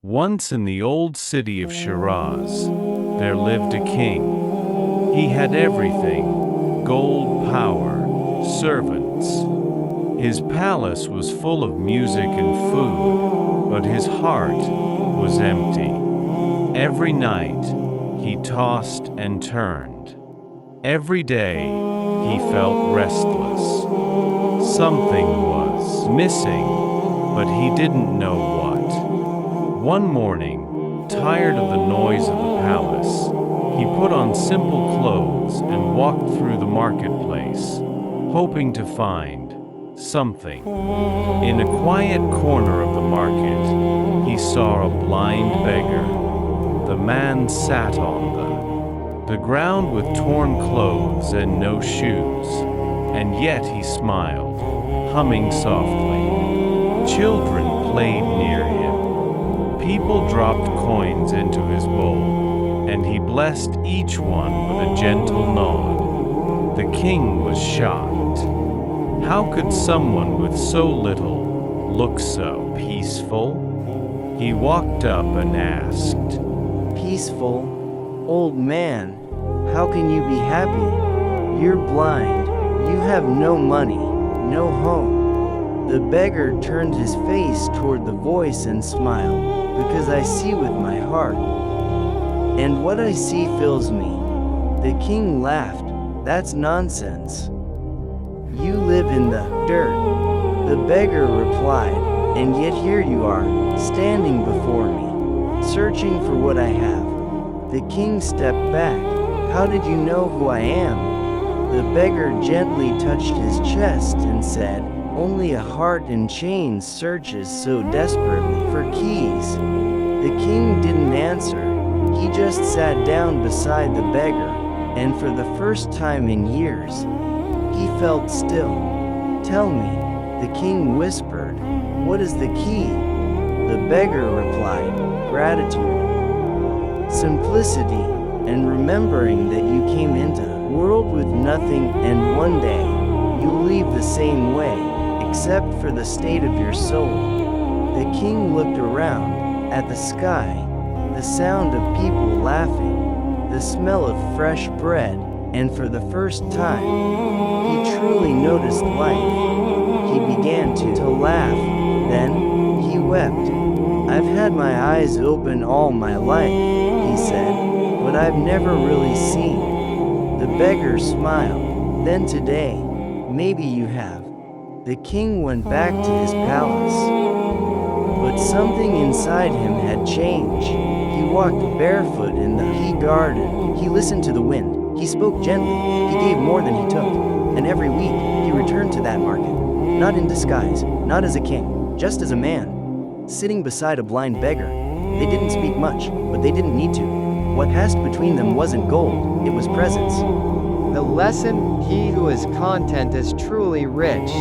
Once in the old city of Shiraz, there lived a king. He had everything: gold, power, servants. His palace was full of music and food, but his heart was empty. Every night, he tossed and turned. Every day, he felt restless. Something was missing, but he didn't know what. One morning, tired of the noise of the palace, he put on simple clothes and walked through the marketplace, hoping to find something. In a quiet corner of the market, he saw a blind beggar. The man sat on the ground with torn clothes and no shoes, and yet he smiled, humming softly. Children played near him. People dropped coins into his bowl, and he blessed each one with a gentle nod. The king was shocked. How could someone with so little look so peaceful? He walked up and asked, "Peaceful? Old man, how can you be happy? You're blind, you have no money, no home." The beggar turned his face toward the voice and smiled, "Because I see with my heart, and what I see fills me." The king laughed, "That's nonsense. You live in the dirt." The beggar replied, "And yet here you are, standing before me, searching for what I have." The king stepped back. "How did you know who I am?" The beggar gently touched his chest and said, "Only a heart in chains searches so desperately for keys." The king didn't answer. He just sat down beside the beggar, and for the first time in years, he felt still. "Tell me," the king whispered, "what is the key?" The beggar replied, "Gratitude, simplicity, and remembering that you came into the world with nothing, and one day, you'll leave the same way, except for the state of your soul." The king looked around, at the sky, the sound of people laughing, the smell of fresh bread, and for the first time, he truly noticed life. He began to laugh, then he wept. "I've had my eyes open all my life," he said, "but I've never really seen." The beggar smiled. "Then today, maybe you have." The king went back to his palace, but something inside him had changed. He walked barefoot in the garden. He listened to the wind. He spoke gently. He gave more than he took. And every week, he returned to that market, not in disguise, not as a king, just as a man, sitting beside a blind beggar. They didn't speak much, but they didn't need to. What passed between them wasn't gold, it was presence. The lesson: he who is content is truly rich,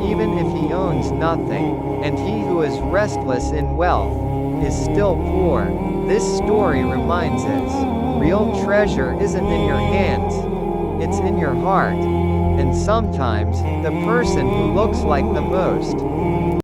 even if he owns nothing, and he who is restless in wealth is still poor. This story reminds us, real treasure isn't in your hands, it's in your heart, and sometimes, the person who looks like the most